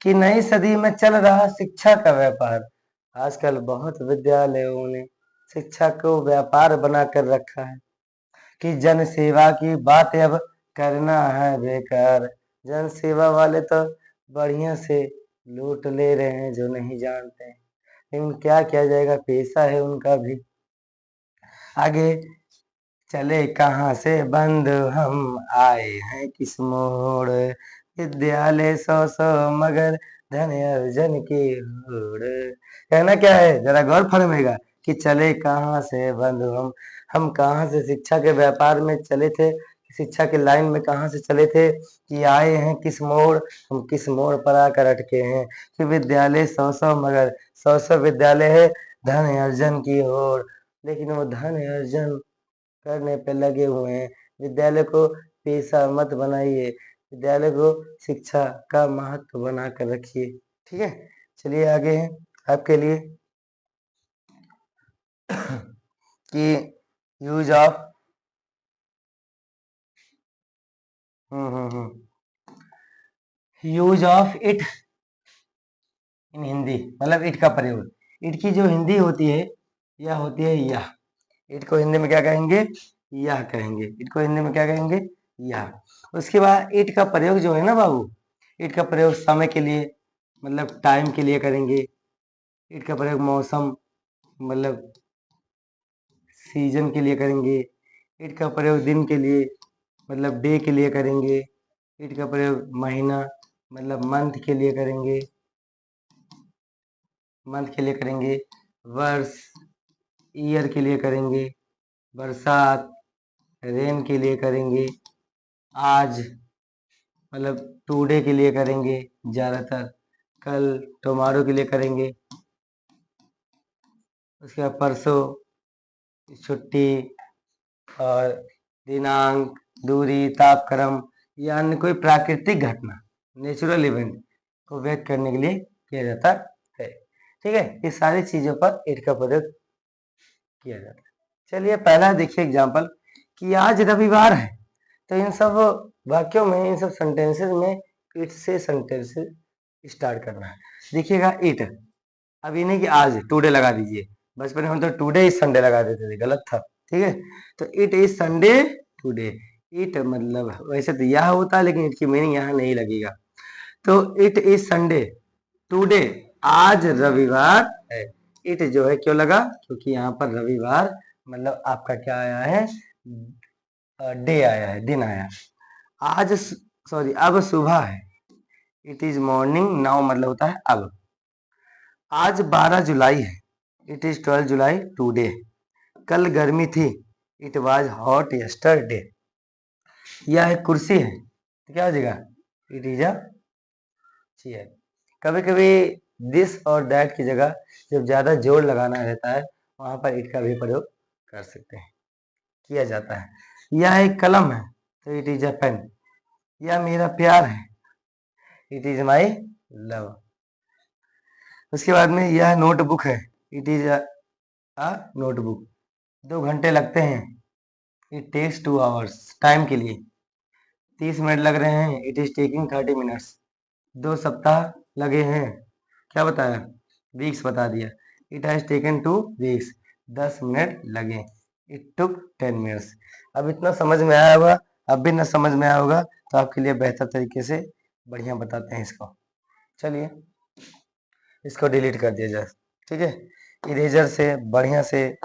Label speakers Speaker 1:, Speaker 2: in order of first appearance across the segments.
Speaker 1: कि नई सदी में चल रहा शिक्षा का व्यापार। आजकल बहुत विद्यालयों ने शिक्षा को व्यापार बनाकर रखा है कि जन सेवा की बात अब करना है बेकार। जन सेवा वाले तो बढ़िया से लूट ले रहे हैं जो नहीं जानते हैं, लेकिन क्या किया जाएगा, पैसा है उनका भी। आगे चले कहाँ से बंद हम, आए हैं किस मोड़, विद्यालय सौ सौ मगर धन अर्जन की होड़। कहना क्या है, जरा गौर फरमाएगा कि चले कहाँ से बंद हम कहाँ से शिक्षा के व्यापार में चले थे, शिक्षा के लाइन में कहाँ से चले थे, कि आए हैं किस मोड़, हम किस मोड़ पर आकर अटके हैं। कि विद्यालय सौ सौ मगर सौ सौ विद्यालय है धन अर्जन की होड़, लेकिन वो धन अर्जन करने पे लगे हुए हैं। विद्यालय को पेशा मत बनाइए, विद्यालय को शिक्षा का महत्व बना कर रखिए। ठीक है, चलिए आगे हैं आपके लिए कि use of use of it in Hindi, मतलब इट का प्रयोग। इट की जो हिंदी होती है यह होती है यह। इट को हिंदी में क्या कहेंगे, यह कहेंगे। इट को हिंदी में क्या कहेंगे, यह। उसके बाद इट का प्रयोग जो है ना बाबू, इट का प्रयोग समय के लिए, मतलब टाइम के लिए करेंगे। इट का प्रयोग मौसम, मतलब सीजन के लिए करेंगे। इट का प्रयोग दिन के लिए, मतलब डे के लिए करेंगे। इट का प्रयोग महीना, मतलब मंथ के लिए करेंगे, मंथ के लिए करेंगे। वर्ष, ईयर के लिए करेंगे। बरसात, रेन के लिए करेंगे। आज, मतलब टुडे के लिए करेंगे ज़्यादातर। कल, टुमारो के लिए करेंगे। उसके बाद परसों, छुट्टी, और दिनांक, दूरी, तापक्रम या अन्य कोई प्राकृतिक घटना, नेचुरल इवेंट को व्यक्त करने के लिए किया जाता है। ठीक है, ये सारी चीजों पर इट का प्रयोग किया जाता है। चलिए पहला देखिए एग्जाम्पल कि आज रविवार है। तो इन सब वाक्यों में, इन सब सेंटेंसेस में इट से सेंटेंसेस स्टार्ट करना है। देखिएगा इट, अब ये नहीं कि आज टुडे लगा दीजिए, बचपन में हम तो टुडे इज संडे लगा देते थे, गलत था। ठीक है, तो it is Sunday today. It मतलब वैसे तो यह होता है, लेकिन इट की मीनिंग यहाँ नहीं लगेगा। तो इट इज संडे टुडे, आज रविवार है। इट जो है क्यों लगा, क्योंकि यहाँ पर रविवार मतलब आपका क्या आया है, डे आया है, दिन आया है। आज सॉरी अब सुबह है, इट इज मॉर्निंग नाउ, मतलब होता है अब। आज 12 जुलाई है, इट इज 12 जुलाई टुडे। कल गर्मी थी, इट वाज हॉट यस्टरडे। यह एक कुर्सी है, तो क्या हो जाएगा, इट इज अ चेयर। कभी कभी दिस और दैट की जगह जब ज्यादा जोर लगाना रहता है, वहां पर इट का भी प्रयोग कर सकते हैं, किया जाता है। यह एक कलम है, तो इट इज अ पेन। यह मेरा प्यार है, इट इज माई लव। उसके बाद में यह नोटबुक है, इट इज अ नोटबुक। 2 घंटे लगते हैं, इट टेक्स 2 आवर्स, टाइम के लिए। 30 मिनट लग रहे हैं, इट इज टेकिंग 30 मिनट्स। 2 सप्ताह लगे हैं, क्या बताया, वीक्स बता दिया। It has taken 2 weeks, 10 minute लगे। It took 10 minutes. अब इतना समझ में आया होगा, अब भी ना समझ में आया होगा तो आपके लिए बेहतर तरीके से बढ़िया बताते हैं इसको। चलिए इसको डिलीट कर दिया जाए। ठीक है, इरेजर से बढ़िया से,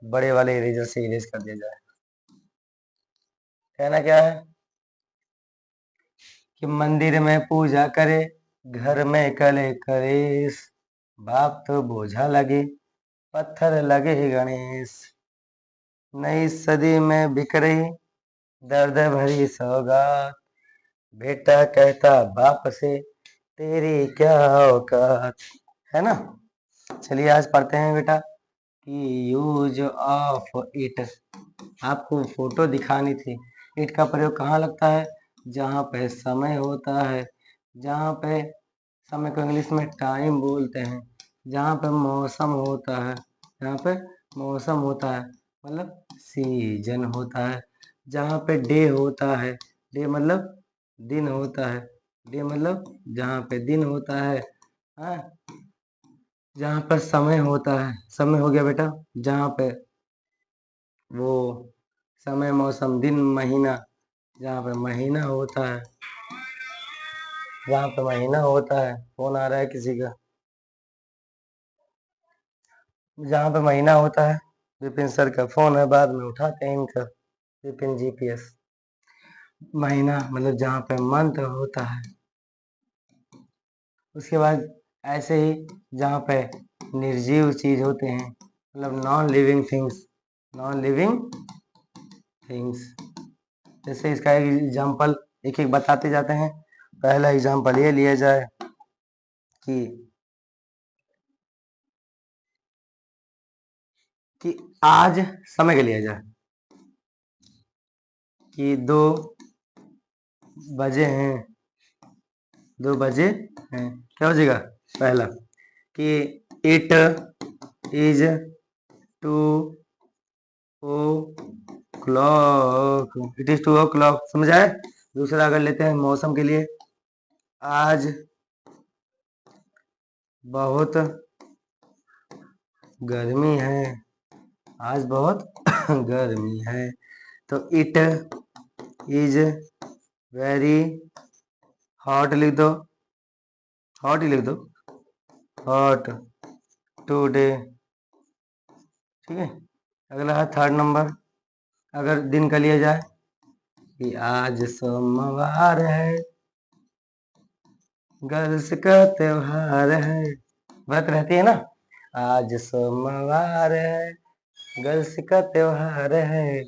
Speaker 1: बड़े वाले इरेजर से इरेज कर दिया जाए। कहना क्या है कि मंदिर में पूजा करे, घर में कले कलेश, बाप तो बोझा लगे, पत्थर लगे गणेश। नई सदी में बिक रही दर्द भरी सौगात, बेटा कहता बाप से तेरी क्या औकात, है ना। चलिए आज पढ़ते हैं बेटा कि यूज ऑफ इट। आपको फोटो दिखानी थी। इट का प्रयोग कहाँ लगता है, जहाँ पे समय होता है, जहाँ पे समय को इंग्लिश में टाइम बोलते हैं, जहाँ पे मौसम होता है, जहाँ पे मौसम होता है मतलब सीजन होता है, जहाँ पे डे होता है, डे मतलब दिन होता है, डे मतलब जहाँ पे दिन होता है, हाँ, जहाँ पर समय होता है, समय हो गया बेटा, जहाँ पे वो समय, मौसम, दिन, महीना, जहाँ पे महीना होता है, जहाँ पे महीना होता है। फोन आ रहा है किसी का। जहाँ पे महीना होता है, विपिन सर का फोन है, बाद में उठाते हैं इनका, विपिन जीपीएस। महीना मतलब जहाँ पे मंथ होता है। उसके बाद ऐसे ही जहाँ पे निर्जीव चीज होते हैं, मतलब non living things, non living things. जैसे इसका एक एग्जाम्पल एक एक बताते जाते हैं। पहला एग्जाम्पल ये लिया जाए कि आज समय के लिया जाए कि 2 बजे हैं, 2 बजे हैं, क्या हो जाएगा? पहला कि it is 2 o'clock, it is 2 o'clock, समझ आए? दूसरा अगर लेते हैं मौसम के लिए, आज बहुत गर्मी है, आज बहुत गर्मी है, तो इट इज वेरी हॉट लिख दो, हॉट ही लिख दो, हॉट टुडे, ठीक है। अगला है थर्ड नंबर, अगर दिन का लिया जाए कि आज सोमवार है, गर्ल्स का त्योहार है, व्रत रहती है ना, आज सोमवार है, गर्ल्स का त्योहार है,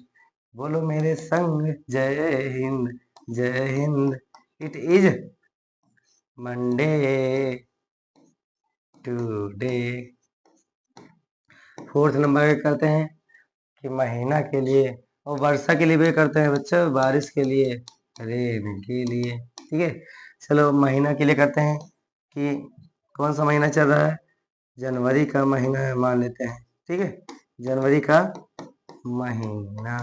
Speaker 1: बोलो मेरे संग जय हिंद, जय Hind. It is Monday today. Fourth number करते हैं कि महीना के लिए, और वर्षा के लिए भी करते हैं बच्चों, बारिश के लिए, रेन के लिए, ठीक है। चलो महीना के लिए करते हैं कि कौन सा महीना चल रहा है, जनवरी का महीना है मान लेते हैं, ठीक है, जनवरी का महीना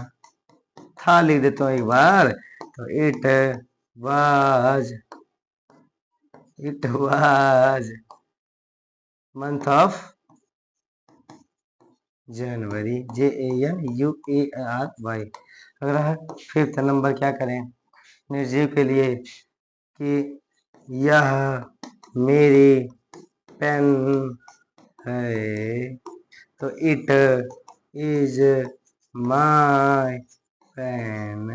Speaker 1: था, लिख देता हूँ एक बार, तो it was month of January, JANUARY। अगला है फिफ्थ नंबर, क्या करें निर्जीव के लिए कि यह मेरी पेन है, तो इट इज माई पेन,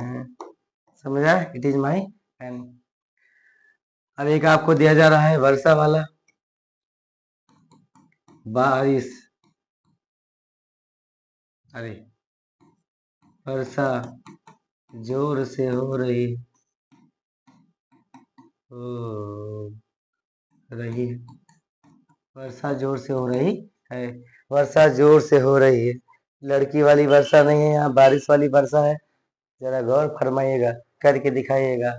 Speaker 1: समझ आया? It is my pen. अब एक आपको दिया जा रहा है वर्षा वाला, बारिश, अरे वर्षा जोर से हो रही है, वर्षा जोर से हो रही है, वर्षा जोर से हो रही है, लड़की वाली वर्षा नहीं है यहाँ, बारिश वाली वर्षा है। जरा गौर फरमाइएगा, करके दिखाइएगा।